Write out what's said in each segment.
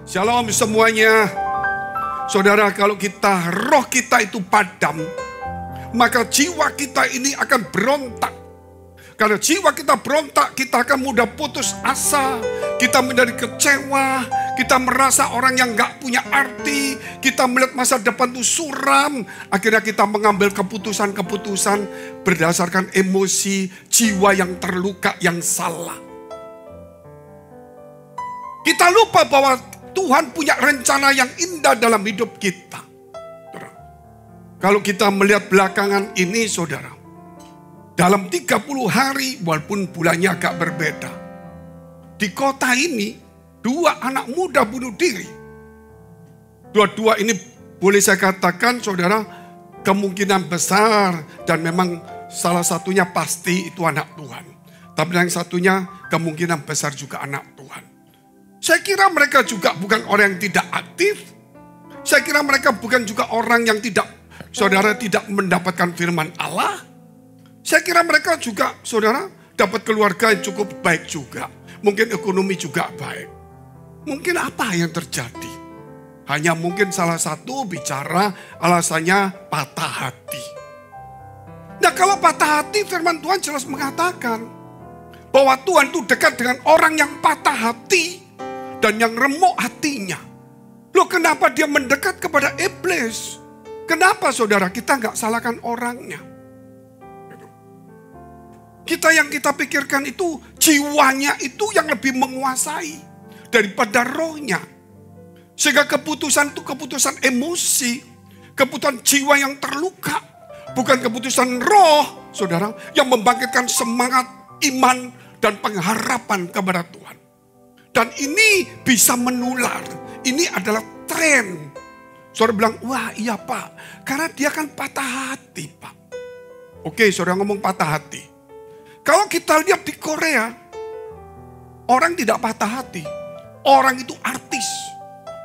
Shalom semuanya. Saudara, kalau roh kita itu padam, maka jiwa kita ini akan berontak. Karena jiwa kita berontak, kita akan mudah putus asa, kita menjadi kecewa, kita merasa orang yang gak punya arti, kita melihat masa depan itu suram. Akhirnya kita mengambil keputusan-keputusan berdasarkan emosi jiwa yang terluka, yang salah. Kita lupa bahwa Tuhan punya rencana yang indah dalam hidup kita. Kalau kita melihat belakangan ini, saudara, dalam 30 hari, walaupun bulannya agak berbeda, di kota ini 2 anak muda bunuh diri. Dua-dua ini boleh saya katakan, saudara, kemungkinan besar, dan memang salah satunya pasti itu anak Tuhan. Tapi yang satunya kemungkinan besar juga anak Tuhan. Saya kira mereka juga bukan orang yang tidak aktif. Saya kira mereka bukan juga orang yang tidak mendapatkan firman Allah. Saya kira mereka juga, saudara, dapat keluarga yang cukup baik juga. Mungkin ekonomi juga baik. Mungkin apa yang terjadi? Hanya mungkin salah satu bicara alasannya patah hati. Nah, kalau patah hati, firman Tuhan jelas mengatakan bahwa Tuhan itu dekat dengan orang yang patah hati dan yang remuk hatinya. Loh, kenapa dia mendekat kepada iblis? Kenapa, saudara? Kita nggak salahkan orangnya. Yang kita pikirkan itu jiwanya itu yang lebih menguasai daripada rohnya. Sehingga keputusan itu keputusan emosi, keputusan jiwa yang terluka, bukan keputusan roh, saudara, yang membangkitkan semangat, iman, dan pengharapan kepada Tuhan. Dan ini bisa menular. Ini adalah tren. Saudara bilang, wah iya Pak, karena dia kan patah hati Pak. Oke, saudara ngomong patah hati. Kalau kita lihat di Korea, orang tidak patah hati. Orang itu artis,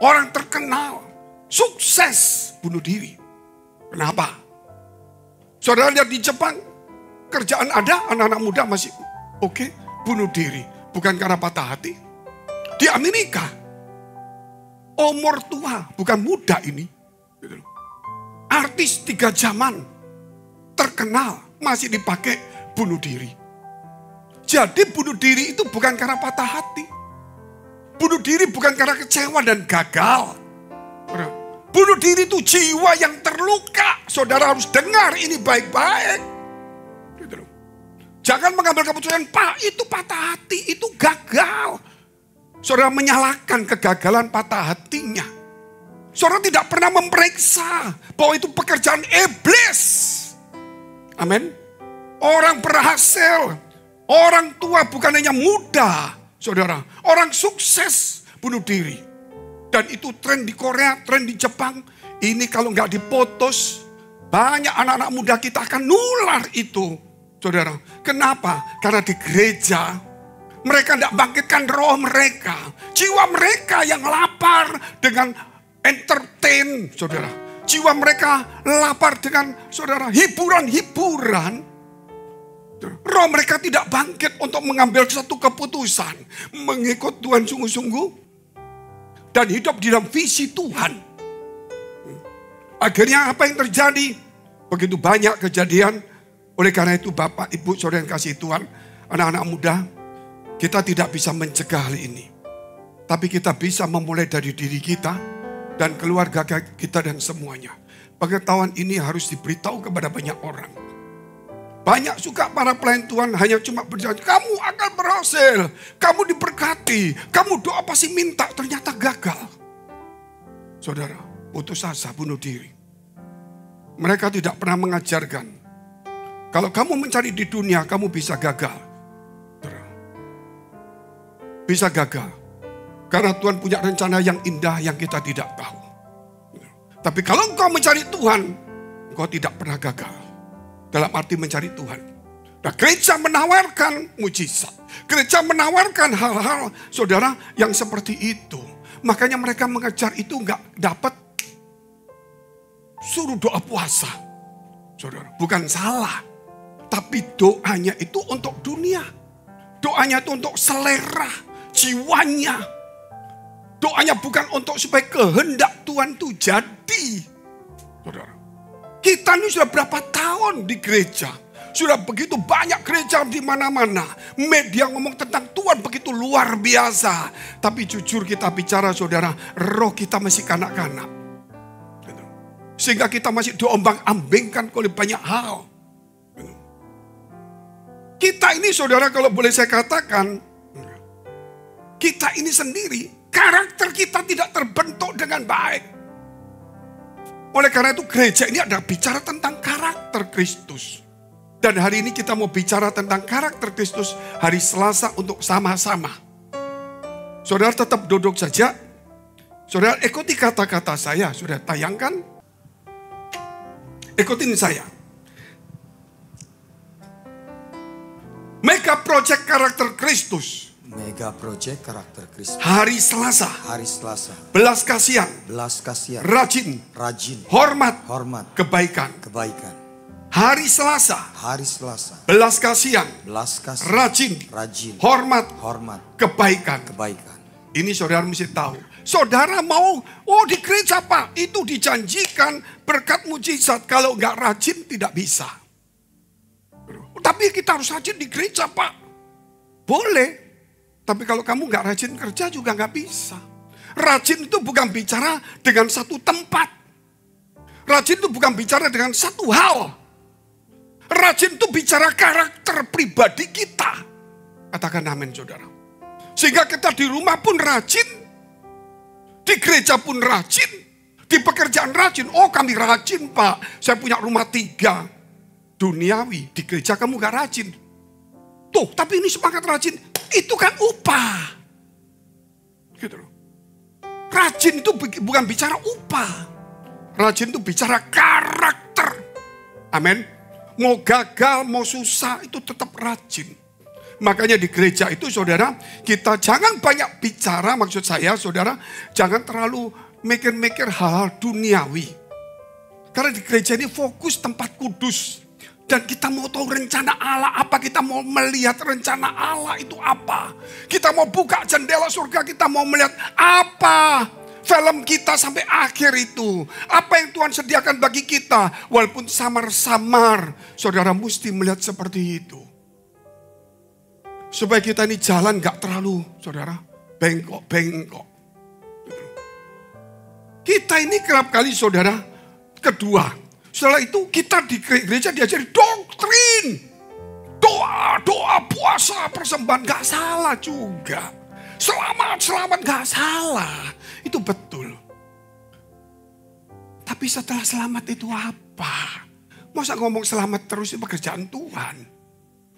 orang terkenal, sukses, bunuh diri. Kenapa? Saudara lihat di Jepang, kerjaan ada, anak-anak muda masih oke, bunuh diri. Bukan karena patah hati. Di Amerika, umur tua, bukan muda ini. Artis 3 zaman, terkenal, masih dipakai bunuh diri. Jadi bunuh diri itu bukan karena patah hati. Bunuh diri bukan karena kecewa dan gagal. Bunuh diri itu jiwa yang terluka. Saudara harus dengar ini baik-baik. Jangan mengambil keputusan, Pak itu patah hati, itu gagal. Saudara menyalahkan kegagalan patah hatinya. Saudara tidak pernah memeriksa bahwa itu pekerjaan iblis. Amin. Orang berhasil, orang tua bukan hanya muda, saudara. Orang sukses bunuh diri. Dan itu tren di Korea, tren di Jepang. Ini kalau nggak diputus, banyak anak-anak muda kita akan nular itu, saudara. Kenapa? Karena di gereja, mereka tidak bangkitkan roh mereka. Jiwa mereka yang lapar dengan entertain, saudara. Jiwa mereka lapar dengan, saudara, hiburan-hiburan. Roh mereka tidak bangkit untuk mengambil satu keputusan. Mengikut Tuhan sungguh-sungguh. Dan hidup di dalam visi Tuhan. Akhirnya apa yang terjadi? Begitu banyak kejadian. Oleh karena itu Bapak, Ibu, saudara yang kasih Tuhan, anak-anak muda, kita tidak bisa mencegah hal ini. Tapi kita bisa memulai dari diri kita dan keluarga kita dan semuanya. Pengetahuan ini harus diberitahu kepada banyak orang. Banyak suka para pelayan Tuhan hanya cuma berjanji, kamu akan berhasil, kamu diberkati, kamu doa pasti minta, ternyata gagal. Saudara, putus asa, bunuh diri. Mereka tidak pernah mengajarkan, kalau kamu mencari di dunia, kamu bisa gagal. Bisa gagal. Karena Tuhan punya rencana yang indah yang kita tidak tahu. Tapi kalau engkau mencari Tuhan, engkau tidak pernah gagal. Dalam arti mencari Tuhan. Nah, gereja menawarkan mujizat. Gereja menawarkan hal-hal, saudara, yang seperti itu. Makanya mereka mengejar itu nggak dapat. Suruh doa puasa. Saudara, bukan salah. Tapi doanya itu untuk dunia. Doanya itu untuk selera jiwanya. Doanya bukan untuk supaya kehendak Tuhan itu jadi. Saudara, kita ini sudah berapa tahun di gereja. Sudah begitu banyak gereja di mana-mana. Media ngomong tentang Tuhan begitu luar biasa. Tapi jujur kita bicara saudara, roh kita masih kanak-kanak. Sehingga kita masih diombang-ambingkan oleh banyak hal. Kita ini saudara, kalau boleh saya katakan, kita ini sendiri, karakter kita tidak terbentuk dengan baik. Oleh karena itu gereja ini adalah bicara tentang karakter Kristus. Dan hari ini kita mau bicara tentang karakter Kristus hari Selasa untuk sama-sama. Saudara tetap duduk saja. Saudara ikuti kata-kata saya, sudah tayangkan. Ikutin saya. Mega Project Karakter Kristus. Mega Project Karakter Kristus. Hari Selasa. Hari Selasa. Belas kasihan. Belas kasihan. Rajin. Rajin. Hormat. Hormat. Kebaikan. Kebaikan. Hari Selasa. Hari Selasa. Belas kasihan. Belas kasihan. Rajin. Rajin. Hormat. Hormat. Kebaikan. Kebaikan. Ini saudara mesti tahu. Saudara mau, di gereja Pak, itu dijanjikan berkat mujizat. Kalau nggak rajin tidak bisa. Tapi kita harus rajin di gereja Pak. Boleh. Tapi kalau kamu nggak rajin kerja juga nggak bisa. Rajin itu bukan bicara dengan satu tempat. Rajin itu bukan bicara dengan satu hal. Rajin itu bicara karakter pribadi kita. Katakan amin saudara. Sehingga kita di rumah pun rajin. Di gereja pun rajin. Di pekerjaan rajin. Oh kami rajin Pak. Saya punya rumah 3. Duniawi. Di gereja kamu gak rajin. Tuh tapi ini semangat rajin. Itu kan upah. Gitu loh. Rajin itu bukan bicara upah. Rajin itu bicara karakter. Amin. Mau gagal, mau susah itu tetap rajin. Makanya di gereja itu saudara, kita jangan banyak bicara, maksud saya saudara, jangan terlalu mikir-mikir hal-hal duniawi. Karena di gereja ini fokus tempat kudus. Dan kita mau tahu rencana Allah apa, kita mau melihat rencana Allah itu apa. Kita mau buka jendela surga, kita mau melihat apa film kita sampai akhir itu. Apa yang Tuhan sediakan bagi kita, walaupun samar-samar, saudara mesti melihat seperti itu. Supaya kita ini jalan gak terlalu, saudara, bengkok-bengkok. Kita ini kerap kali, saudara, kedua. Setelah itu kita di gereja diajari doktrin. Doa, puasa, persembahan, gak salah juga. Selamat, gak salah. Itu betul. Tapi setelah selamat itu apa? Masa ngomong selamat terus itu pekerjaan Tuhan?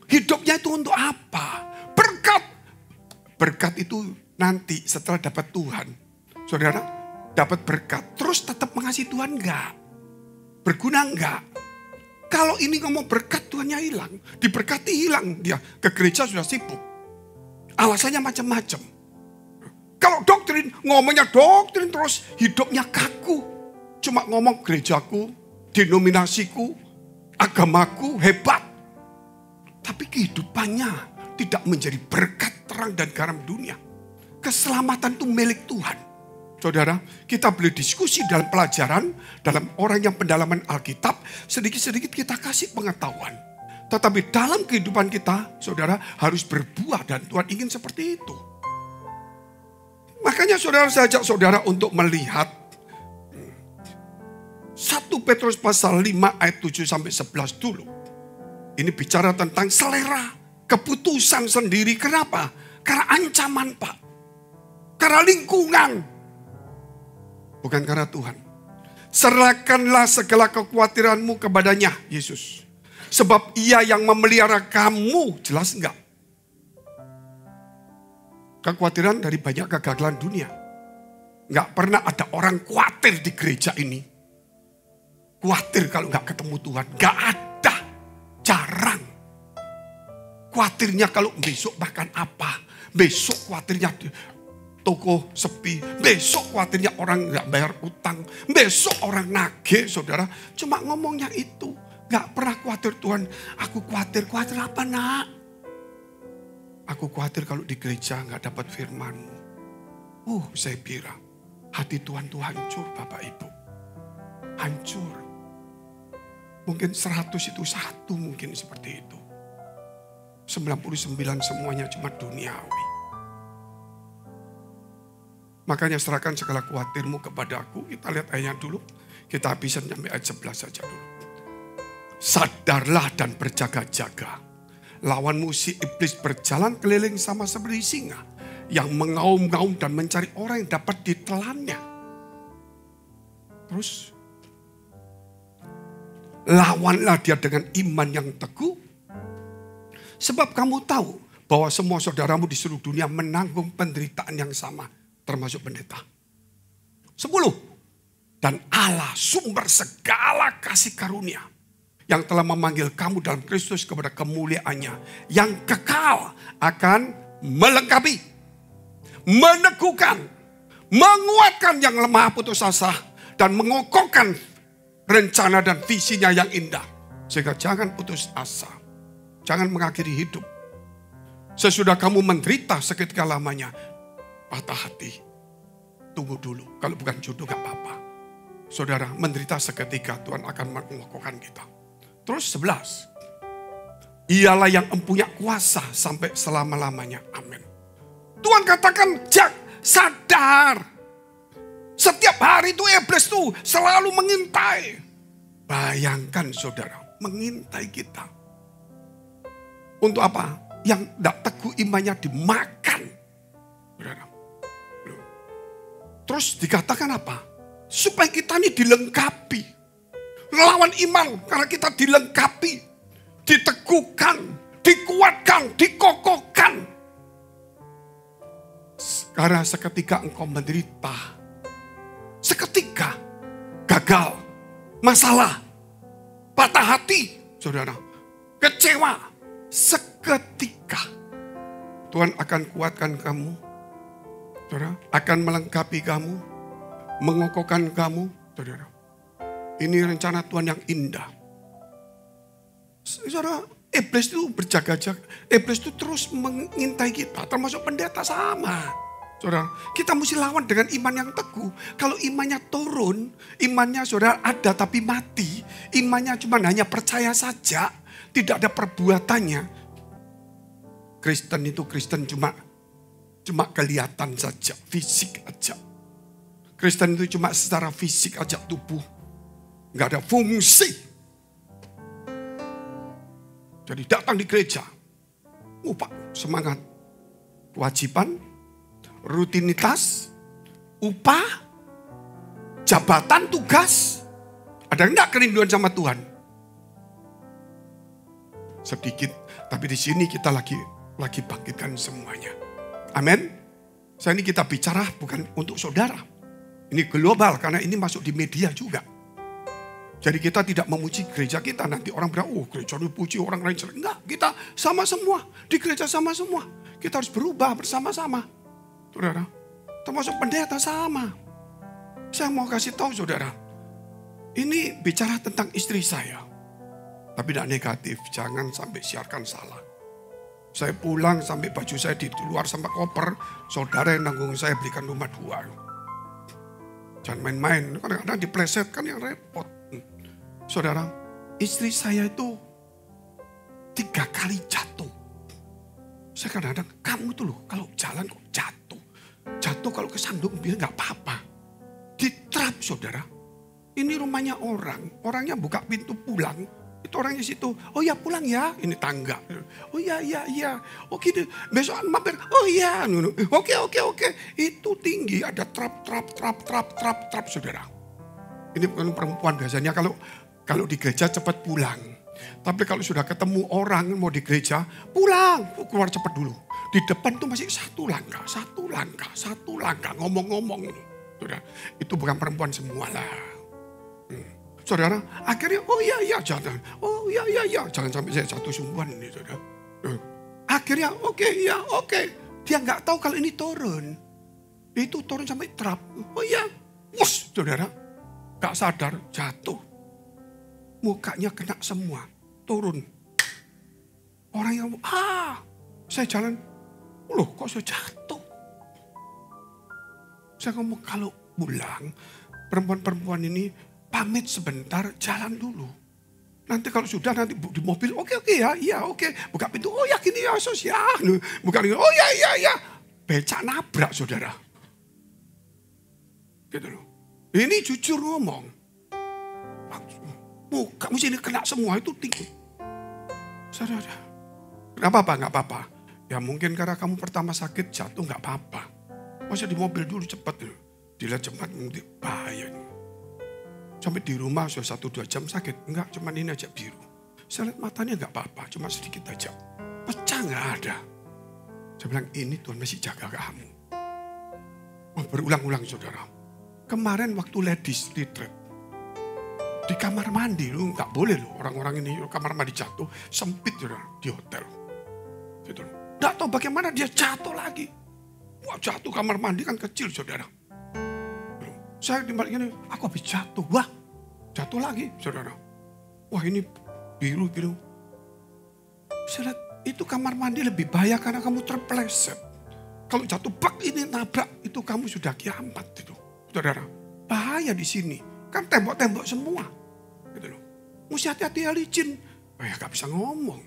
Hidupnya itu untuk apa? Berkat. Berkat itu nanti setelah dapat Tuhan. Saudara, dapat berkat. Terus tetap mengasihi Tuhan enggak? Berguna enggak? Kalau ini ngomong berkat Tuhannya hilang. Diberkati hilang. Dia ke gereja sudah sibuk. Alasannya macam-macam. Kalau doktrin, ngomongnya doktrin terus hidupnya kaku. Cuma ngomong gerejaku, denominasiku, agamaku hebat. Tapi kehidupannya tidak menjadi berkat terang dan garam dunia. Keselamatan itu milik Tuhan. Saudara, kita boleh diskusi dalam pelajaran, dalam orang yang pendalaman Alkitab, sedikit-sedikit kita kasih pengetahuan. Tetapi dalam kehidupan kita, saudara, harus berbuah dan Tuhan ingin seperti itu. Makanya saudara, saya ajak saudara untuk melihat 1 Petrus pasal 5 ayat 7 sampai 11 dulu. Ini bicara tentang selera, keputusan sendiri. Kenapa? Karena ancaman Pak. Karena lingkungan. Bukan karena Tuhan. Serahkanlah segala kekhawatiranmu kepadanya, Yesus. Sebab Ia yang memelihara kamu. Jelas enggak? Kekhawatiran dari banyak kegagalan dunia. Enggak pernah ada orang khawatir di gereja ini. Khawatir kalau enggak ketemu Tuhan. Enggak ada. Jarang. Khawatirnya kalau besok makan apa. Besok khawatirnya toko sepi. Besok khawatirnya orang nggak bayar utang. Besok orang nagih, saudara. Cuma ngomongnya itu. Nggak pernah khawatir Tuhan. Aku khawatir. Khawatir apa nak? Aku khawatir kalau di gereja nggak dapat firman-Mu. Saya bilang, hati Tuhan itu hancur Bapak Ibu. Hancur. Mungkin 100 itu satu mungkin seperti itu. 99 semuanya cuma duniawi. Makanya serahkan segala khawatirmu kepada aku. Kita lihat ayatnya dulu. Kita habisin sampai ayat 11 saja dulu. Sadarlah dan berjaga-jaga. Lawanmu si iblis berjalan keliling sama seperti singa. Yang mengaum-ngaum dan mencari orang yang dapat ditelannya. Terus. Lawanlah dia dengan iman yang teguh. Sebab kamu tahu bahwa semua saudaramu di seluruh dunia menanggung penderitaan yang sama. Termasuk pendeta. 10. Dan Allah sumber segala kasih karunia. Yang telah memanggil kamu dalam Kristus kepada kemuliaannya. Yang kekal akan melengkapi. Meneguhkan. Menguatkan yang lemah putus asa. Dan mengokohkan rencana dan visinya yang indah. Sehingga jangan putus asa. Jangan mengakhiri hidup. Sesudah kamu menderita seketika lamanya. Patah hati. Tunggu dulu. Kalau bukan jodoh gak apa-apa. Saudara, menderita seketika Tuhan akan mengokohkan kita. Terus 11. Ialah yang mempunyai kuasa sampai selama-lamanya. Amin. Tuhan katakan, sadar. Setiap hari itu iblis tuh selalu mengintai. Bayangkan saudara, mengintai kita. Untuk apa? Yang tidak teguh imannya dimakan. Saudara. Terus dikatakan apa? Supaya kita ini dilengkapi. Lawan iman karena kita dilengkapi. Diteguhkan, dikuatkan, dikokohkan. Karena seketika engkau menderita. Seketika gagal, masalah, patah hati, saudara. Kecewa, seketika. Tuhan akan kuatkan kamu. Saudara, akan melengkapi kamu, mengokohkan kamu, saudara. Ini rencana Tuhan yang indah. Saudara, iblis itu berjaga-jaga. Iblis itu terus mengintai kita, termasuk pendeta sama. Saudara, kita mesti lawan dengan iman yang teguh. Kalau imannya turun, imannya saudara ada tapi mati. Imannya cuma hanya percaya saja, tidak ada perbuatannya. Kristen itu Kristen cuma kelihatan saja, fisik aja. Kristen itu cuma secara fisik aja tubuh. Nggak ada fungsi. Jadi datang di gereja. Pak, semangat. Kewajiban, rutinitas, upah, jabatan, tugas. Ada enggak kerinduan sama Tuhan? Sedikit, tapi di sini kita lagi bangkitkan semuanya. Amin. Saya ini kita bicara bukan untuk saudara. Ini global karena ini masuk di media juga. Jadi kita tidak memuji gereja kita. Nanti orang bilang, gereja itu puji orang lain. Enggak, kita sama semua. Di gereja sama semua. Kita harus berubah bersama-sama. Saudara, termasuk pendeta sama. Saya mau kasih tahu saudara. Ini bicara tentang istri saya. Tapi tidak negatif, jangan sampai siarkan salah. Saya pulang sampai baju saya di luar sampai koper. Saudara yang nanggung saya belikan rumah 2. Jangan main-main, kadang-kadang dipleset kan yang repot. Saudara, istri saya itu 3 kali jatuh. Saya kadang-kadang, kamu tuh loh kalau jalan kok jatuh. Jatuh kalau kesandung biar gak apa-apa. Diterap saudara. Ini rumahnya orang. Orangnya buka pintu pulang. Itu orangnya situ. Oh ya pulang ya. Ini tangga. Oh ya. Oh gini. Besok mampir. Oh ya. Oke. Itu tinggi. Ada trap saudara. Ini bukan perempuan biasanya kalau di gereja cepat pulang. Tapi kalau sudah ketemu orang mau di gereja, pulang. Keluar cepat dulu. Di depan tuh masih satu langkah. Ngomong-ngomong. Saudara, itu bukan perempuan semua lah. Saudara, akhirnya jangan. Jangan sampai saya jatuh sungguhan ini saudara. Akhirnya oke. Dia nggak tahu kalau ini turun. Itu turun sampai trap. Wus saudara. Gak sadar jatuh. Mukanya kena semua. Turun. Orang yang saya jalan. Loh kok saya jatuh. Saya ngomong kalau pulang, perempuan-perempuan ini pamit sebentar, jalan dulu. Nanti kalau sudah nanti di mobil, oke ya, iya oke. Buka pintu, oh ya gini ya sos ya. Buka pintu, oh ya. Becak nabrak saudara. Gitu loh. Ini jujur ngomong. Kamu sini kena semua itu tinggi. Saudara, nggak apa-apa. Ya mungkin karena kamu pertama sakit jatuh nggak apa-apa. Masa di mobil dulu cepat. Dilihat cepat nanti bahaya. Sampai di rumah sudah 1-2 jam sakit. Enggak, cuma ini aja biru. Saya lihat matanya enggak apa-apa, cuma sedikit aja. Pecah enggak ada. Saya bilang ini Tuhan masih jaga kamu. Berulang-ulang saudara. Kemarin waktu ladies retreat. Di kamar mandi lu enggak boleh loh. Orang-orang ini kamar mandi jatuh. Sempit saudara di hotel. Gitu. Enggak tahu bagaimana dia jatuh lagi. Wah jatuh kamar mandi kan kecil saudara. Saya dibalik ini, aku habis jatuh. Wah, jatuh lagi, saudara. Wah ini biru. Saya lihat itu kamar mandi lebih bahaya karena kamu terpeleset. Kalau jatuh bak ini nabrak, itu kamu sudah kiamat itu, saudara. Bahaya di sini, kan tembok-tembok semua. Gitu loh. Mesti hati-hati ya licin. Ya gak bisa ngomong.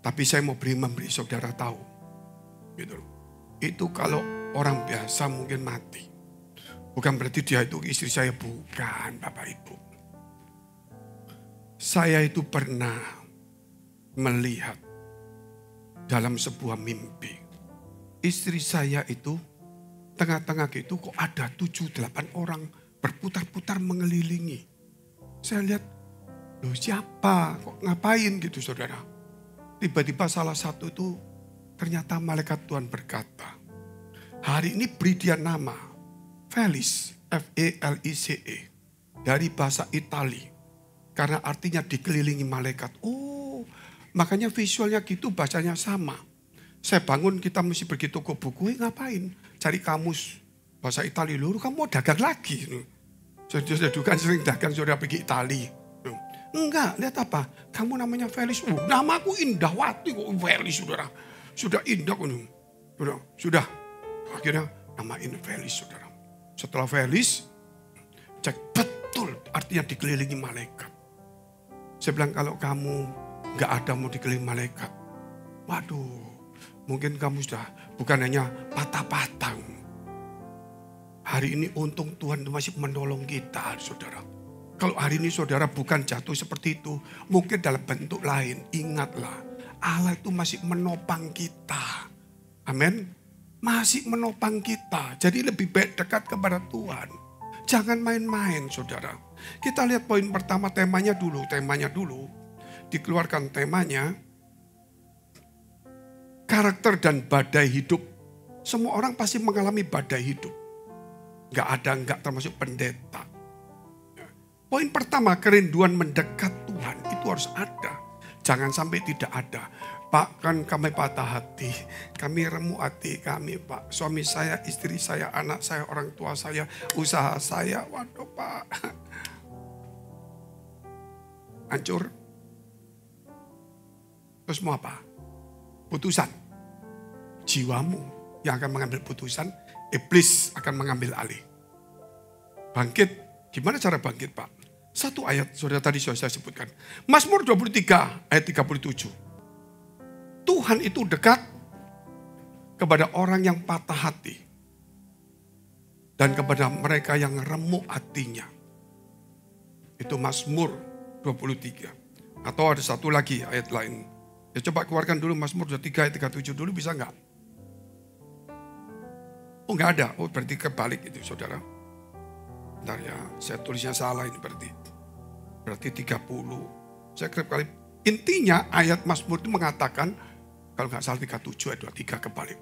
Tapi saya mau memberi saudara tahu. Gitu loh. Itu kalau orang biasa mungkin mati. Bukan berarti dia itu istri saya, bukan Bapak Ibu. Saya itu pernah melihat dalam sebuah mimpi. Istri saya itu tengah-tengah gitu kok ada 7-8 orang berputar-putar mengelilingi. Saya lihat, loh siapa? Kok ngapain gitu saudara? Tiba-tiba salah satu itu ternyata malaikat Tuhan berkata, hari ini beri dia nama. Felice, F-E-L-I-C-E, dari bahasa Itali. Karena artinya dikelilingi malaikat. Oh, makanya visualnya gitu, bacanya sama. Saya bangun, kita mesti pergi toko buku, ngapain? Cari kamus bahasa Itali dulu, kamu mau dagang lagi. Saya juga sering dagang, sudah pergi Itali. Enggak, lihat apa? Kamu namanya Felice. Namaku Indahwati kok Felice, saudara. Sudah indah. Sudah. Akhirnya namain Felice, saudara. Setelah Felice, cek betul artinya dikelilingi malaikat. Saya bilang kalau kamu gak ada mau dikelilingi malaikat. Waduh, mungkin kamu sudah bukan hanya patah-patah. Hari ini untung Tuhan masih menolong kita, saudara. Kalau hari ini saudara bukan jatuh seperti itu, mungkin dalam bentuk lain. Ingatlah, Allah itu masih menopang kita. Amin. Masih menopang kita. Jadi lebih baik dekat kepada Tuhan. Jangan main-main saudara. Kita lihat poin pertama temanya dulu. Dikeluarkan temanya. Karakter dan badai hidup. Semua orang pasti mengalami badai hidup. Gak termasuk pendeta. Poin pertama, kerinduan mendekat Tuhan. Itu harus ada. Jangan sampai tidak ada. Pak, kan kami patah hati, kami remuk hati kami Pak. Suami saya, istri saya, anak saya, orang tua saya, usaha saya. Waduh Pak. Hancur. Terus mau apa? Putusan. Jiwamu yang akan mengambil putusan, iblis akan mengambil alih. Bangkit. Gimana cara bangkit Pak? Satu ayat, saudara tadi sudah saya sebutkan. Mazmur 23 ayat 37. Tuhan itu dekat kepada orang yang patah hati. Dan kepada mereka yang remuk hatinya. Itu Mazmur 23. Atau ada satu lagi ayat lain. Ya coba keluarkan dulu Mazmur 23 ayat 37 dulu, bisa enggak? Oh enggak ada, oh berarti kebalik itu saudara. Bentar ya, saya tulisnya salah ini berarti 30. Saya kali intinya ayat Mazmur itu mengatakan, kalau nggak salah 37 ayat 23 kebalik.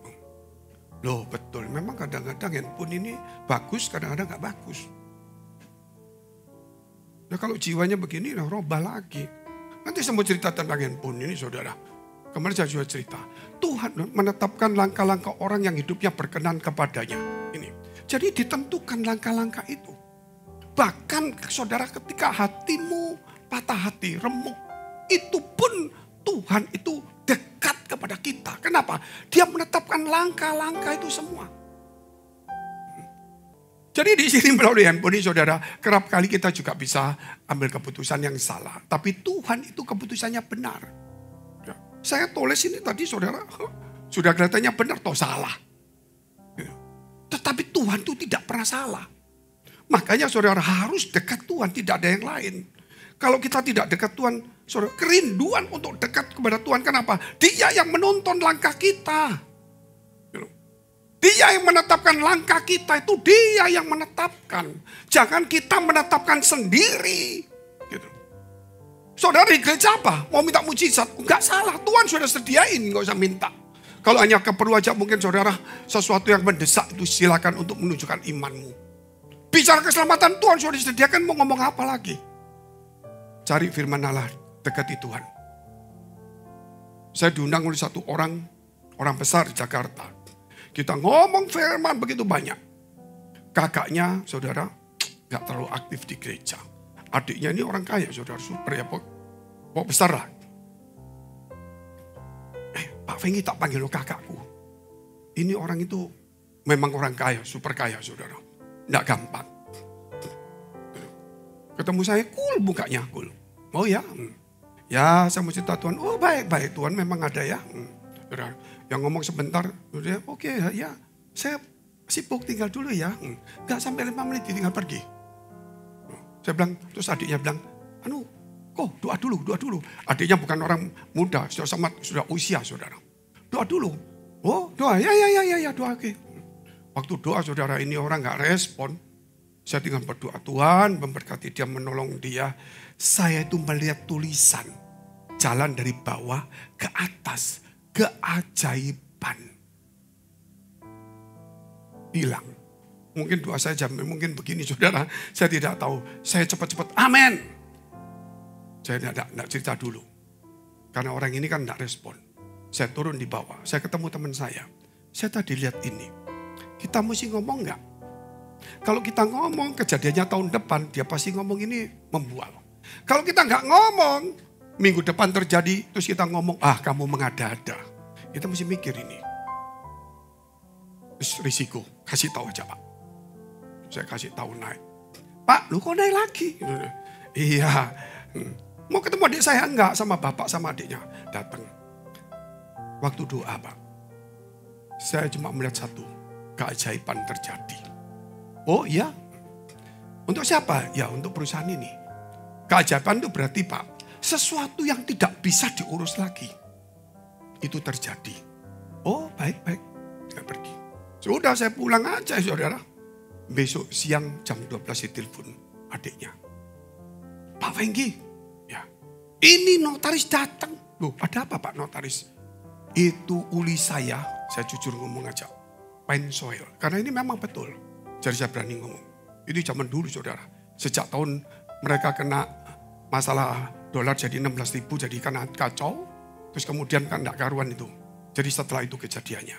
Loh betul, memang kadang-kadang handphone ini bagus, kadang-kadang nggak bagus. Nah kalau jiwanya begini, nah robah lagi. Nanti saya mau cerita tentang handphone ini saudara. Kemarin saya juga cerita. Tuhan menetapkan langkah-langkah orang yang hidupnya berkenan kepadanya. Ini. Jadi ditentukan langkah-langkah itu. Bahkan saudara ketika hatimu patah hati, remuk. Itu pun Tuhan itu dekat kepada kita. Kenapa? Dia menetapkan langkah-langkah itu semua. Jadi di sini melalui handphone ini saudara, kerap kali kita juga bisa ambil keputusan yang salah. Tapi Tuhan itu keputusannya benar. Ya. Saya tulis ini tadi saudara, sudah kelihatannya benar atau salah. Ya. Tetapi Tuhan itu tidak pernah salah. Makanya saudara harus dekat Tuhan, tidak ada yang lain. Kalau kita tidak dekat Tuhan, saudara, kerinduan untuk dekat kepada Tuhan. Kenapa? Dia yang menonton langkah kita. Dia yang menetapkan langkah kita, itu dia yang menetapkan. Jangan kita menetapkan sendiri. Gitu. Saudara di gereja apa? Mau minta mujizat? Enggak salah, Tuhan sudah sediain, enggak usah minta. Kalau hanya keperlu aja mungkin saudara sesuatu yang mendesak itu silakan untuk menunjukkan imanmu. Bicara keselamatan Tuhan sudah disediakan, mau ngomong apa lagi? Cari firman Allah, dekati Tuhan. Saya diundang oleh satu orang besar di Jakarta. Kita ngomong firman begitu banyak. Kakaknya, saudara, gak terlalu aktif di gereja. Adiknya ini orang kaya, saudara, super ya, pok besar lah. Pak Fengi tak panggil lo kakakku. Ini orang itu memang orang kaya, super kaya, saudara. Gak gampang. Ketemu saya, cool mukanya, cool. Oh ya, ya saya mau cerita Tuhan. Oh baik, Tuhan memang ada ya. Saudara. Yang ngomong sebentar, oke, ya saya sibuk tinggal dulu ya. Gak sampai 5 menit tinggal pergi. Saya bilang, terus adiknya bilang, kok doa dulu. Adiknya bukan orang muda, sudah usia saudara. Doa dulu. Oh doa, ya doa oke. Waktu doa saudara ini orang gak respon. Saya tinggal berdoa, Tuhan memberkati dia, menolong dia. Saya itu melihat tulisan, jalan dari bawah ke atas. Keajaiban. Hilang. Mungkin doa saya jam, mungkin begini saudara. Saya tidak tahu. Saya cepat-cepat, amin. Saya tidak cerita dulu. Karena orang ini kan tidak respon. Saya turun di bawah. Saya ketemu teman saya. Saya tadi lihat ini. Kita mesti ngomong enggak? Kalau kita ngomong, kejadiannya tahun depan, dia pasti ngomong ini membual. Kalau kita enggak ngomong, minggu depan terjadi, terus kita ngomong, kamu mengada-ada. Kita mesti mikir ini. Terus risiko, kasih tahu aja Pak. Saya kasih tahu naik. Pak, lu kok naik lagi? Iya. Mau ketemu adik saya? Enggak, sama bapak sama adiknya. Datang. Waktu doa Pak. Saya cuma melihat satu. Keajaiban terjadi. Oh iya? Untuk siapa? Ya untuk perusahaan ini. Keajaiban itu berarti Pak. Sesuatu yang tidak bisa diurus lagi. Itu terjadi. Oh baik. Saya pergi. Sudah saya pulang aja saudara. Besok siang jam 12 saya telepon adiknya. Pak Fenggi. Ya. Ini notaris datang. Loh ada apa Pak notaris? Itu uli saya jujur ngomong aja. Pensoil. Karena ini memang betul. Jadi saya berani ngomong. Ini zaman dulu saudara. Sejak tahun mereka kena masalah dolar jadi 16.000 jadi kan kacau. Terus kemudian kan enggak karuan itu. Jadi setelah itu kejadiannya.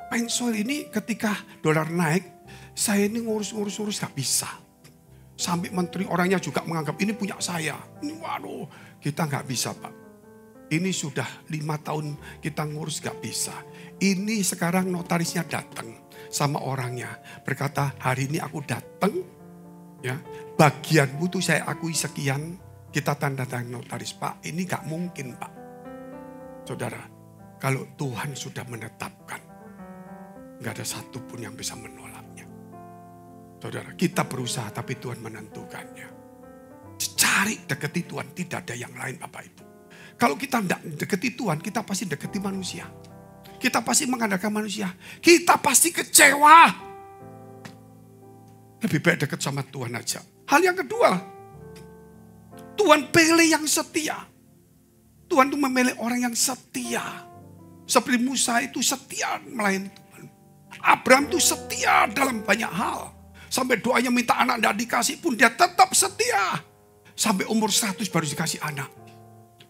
Pensoil ini ketika dolar naik, saya ini ngurus gak bisa. Sampai menteri orangnya juga menganggap ini punya saya. Ini waduh, kita gak bisa Pak. Ini sudah 5 tahun kita ngurus gak bisa. Ini sekarang notarisnya datang sama orangnya. Berkata hari ini aku datang. Ya, bagianmu tuh saya akui sekian. Kita tanda tangan notaris, Pak, ini gak mungkin Pak. Saudara, kalau Tuhan sudah menetapkan, gak ada satupun yang bisa menolaknya. Saudara, kita berusaha tapi Tuhan menentukannya. Cari deketi Tuhan, tidak ada yang lain Bapak Ibu. Kalau kita tidak deketi Tuhan, kita pasti deketi manusia. Kita pasti mengandalkan manusia. Kita pasti kecewa. Lebih baik dekat sama Tuhan aja. Hal yang kedua, Tuhan pilih yang setia. Tuhan itu memilih orang yang setia. Seperti Musa itu setia melayani Tuhan. Abraham itu setia dalam banyak hal. Sampai doanya minta anak tidak dikasih pun dia tetap setia. Sampai umur 100 baru dikasih anak.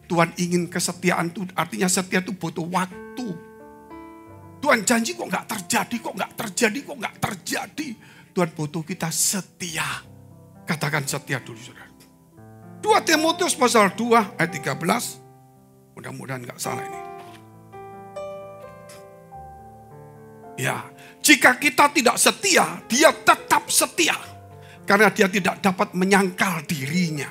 Tuhan ingin kesetiaan itu, artinya setia itu butuh waktu. Tuhan janji kok nggak terjadi. Tuhan butuh kita setia. Katakan setia dulu saudara. 2 Timotius pasal 2 ayat 13. Mudah-mudahan gak salah ini. Ya, Jika kita tidak setia, dia tetap setia. Karena dia tidak dapat menyangkal dirinya.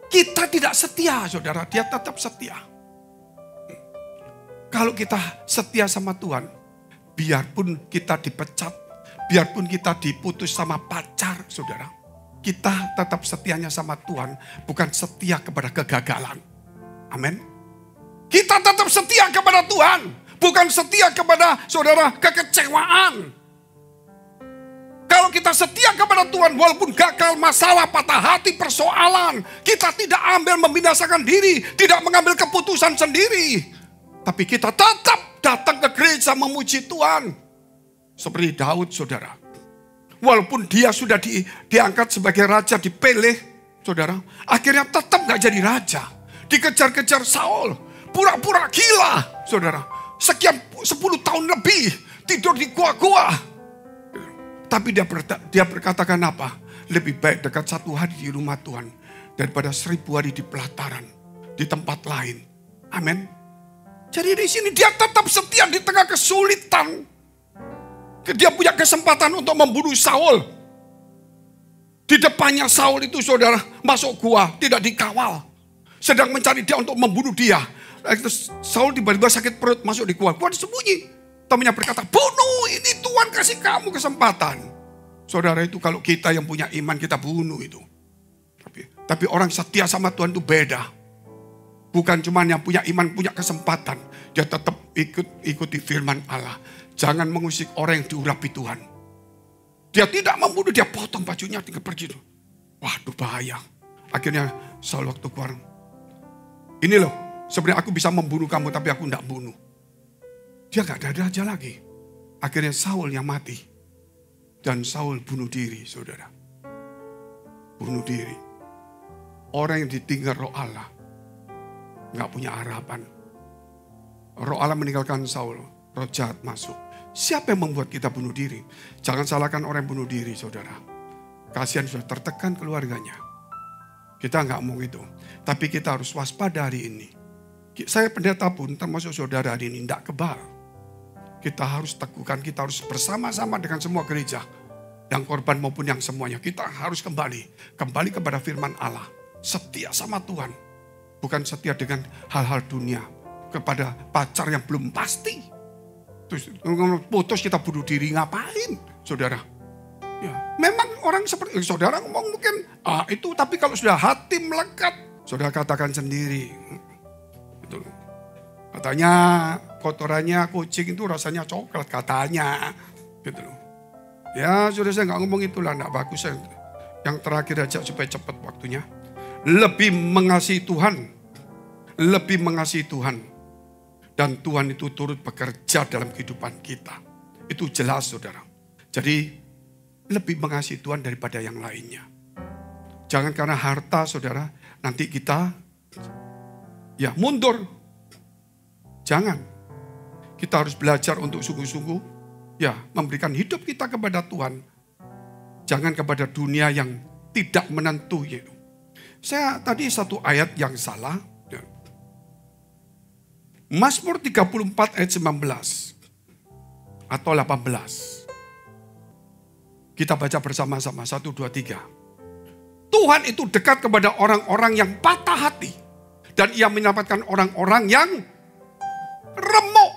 Kita tidak setia, saudara, dia tetap setia. Kalau kita setia sama Tuhan, biarpun kita dipecat, biarpun kita diputus sama pacar, saudara, kita tetap setianya sama Tuhan, bukan setia kepada kegagalan. Amin. Kita tetap setia kepada Tuhan, bukan setia kepada saudara kekecewaan. Kalau kita setia kepada Tuhan, walaupun gagal, masalah, patah hati, persoalan, kita tidak ambil membinasakan diri, tidak mengambil keputusan sendiri. Tapi kita tetap datang ke gereja memuji Tuhan. Seperti Daud, saudara. Walaupun dia sudah diangkat sebagai raja, dipilih, saudara. Akhirnya tetap gak jadi raja. Dikejar-kejar Saul. Pura-pura gila, saudara. Sekian 10 tahun lebih tidur di gua-gua. Tapi dia berkatakan apa? Lebih baik dekat 1 hari di rumah Tuhan daripada 1000 hari di pelataran di tempat lain. Amin. Jadi di sini dia tetap setia di tengah kesulitan. Dia punya kesempatan untuk membunuh Saul. Di depannya Saul itu, saudara, masuk gua, tidak dikawal. Sedang mencari dia untuk membunuh dia. Saul tiba-tiba sakit perut, masuk di gua. Gua disembunyi. Temannya berkata, bunuh, ini Tuhan kasih kamu kesempatan. Saudara, itu kalau kita yang punya iman, kita bunuh itu. Tapi orang setia sama Tuhan itu beda. Bukan cuma yang punya iman, punya kesempatan. Dia tetap ikuti firman Allah. Jangan mengusik orang yang diurapi Tuhan. Dia tidak membunuh, dia potong bajunya, tinggal pergi. Waduh, bahaya. Akhirnya Saul waktu keluar. Ini loh, sebenarnya aku bisa membunuh kamu, tapi aku tidak bunuh. Dia gak ada raja lagi. Akhirnya Saul yang mati. Dan Saul bunuh diri, saudara. Bunuh diri. Orang yang ditinggal roh Allah gak punya harapan. Roh Allah meninggalkan Saul. Roh jahat masuk. Siapa yang membuat kita bunuh diri? Jangan salahkan orang yang bunuh diri, saudara. Kasihan sudah tertekan keluarganya. Kita gak mau itu. Tapi kita harus waspada hari ini. Saya pendeta pun termasuk saudara hari ini tidak kebal. Kita harus teguhkan, kita harus bersama-sama dengan semua gereja. Yang korban maupun yang semuanya. Kita harus kembali kepada firman Allah. Setia sama Tuhan. Bukan setia dengan hal-hal dunia. Kepada pacar yang belum pasti. Terus putus kita bunuh diri, ngapain saudara? Ya, memang orang seperti saudara ngomong mungkin itu, tapi kalau sudah hati melekat, saudara katakan sendiri. Betul. Katanya kotorannya kucing itu rasanya coklat katanya, gitu loh. Ya sudah, saya nggak ngomong itulah, nggak bagus. Yang terakhir aja supaya cepat waktunya. Lebih mengasihi Tuhan, lebih mengasihi Tuhan, dan Tuhan itu turut bekerja dalam kehidupan kita. Itu jelas, saudara. Jadi lebih mengasihi Tuhan daripada yang lainnya. Jangan karena harta, saudara, nanti kita ya mundur. Jangan. Kita harus belajar untuk sungguh-sungguh ya memberikan hidup kita kepada Tuhan. Jangan kepada dunia yang tidak menentu. Saya tadi satu ayat yang salah. Mazmur 34 ayat 19 atau 18. Kita baca bersama-sama 1, 2, 3. Tuhan itu dekat kepada orang-orang yang patah hati. Dan ia menyelamatkan orang-orang yang remuk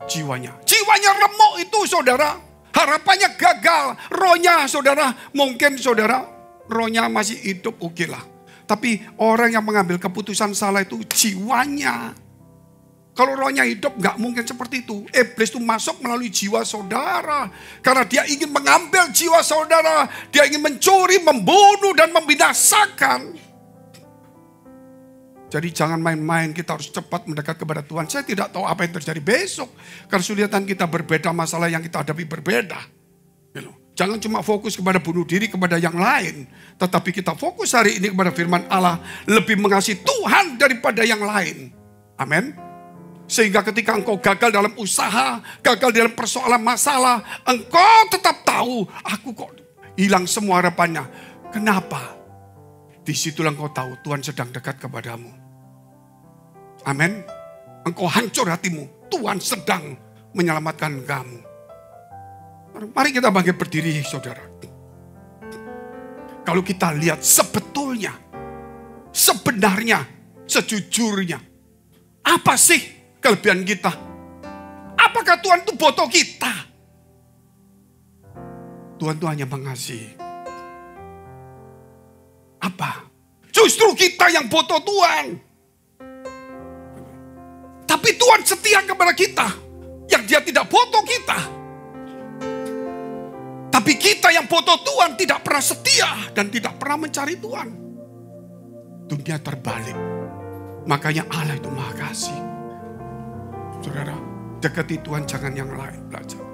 jiwanya. Jiwanya remuk itu, saudara. Harapannya gagal. Rohnya, saudara, mungkin saudara, rohnya masih hidup, oke lah. Tapi orang yang mengambil keputusan salah itu jiwanya. Kalau rohnya hidup gak mungkin seperti itu. Iblis itu masuk melalui jiwa saudara. Karena dia ingin mengambil jiwa saudara. Dia ingin mencuri, membunuh, dan membinasakan. Jadi jangan main-main, kita harus cepat mendekat kepada Tuhan. Saya tidak tahu apa yang terjadi besok. Kesulitan kita berbeda, masalah yang kita hadapi berbeda. Jangan cuma fokus kepada bunuh diri, kepada yang lain. Tetapi kita fokus hari ini kepada firman Allah. Lebih mengasihi Tuhan daripada yang lain. Amin. Sehingga ketika engkau gagal dalam usaha, gagal dalam persoalan masalah, engkau tetap tahu, aku kok hilang semua harapannya. Kenapa? Disitulah engkau tahu Tuhan sedang dekat kepadamu. Amin. Engkau hancur hatimu, Tuhan sedang menyelamatkan kamu. Mari kita bangkit berdiri, saudara. Kalau kita lihat sebetulnya, sebenarnya, sejujurnya, apa sih kelebihan kita? Apakah Tuhan itu butuh kita? Tuhan itu hanya mengasihi. Apa? Justru kita yang butuh Tuhan. Tapi Tuhan setia kepada kita, yang Dia tidak butuh kita. Tapi kita yang butuh Tuhan tidak pernah setia dan tidak pernah mencari Tuhan. Dunia terbalik. Makanya Allah itu Maha Kasih. Saudara, dekati Tuhan, jangan yang lain belajar.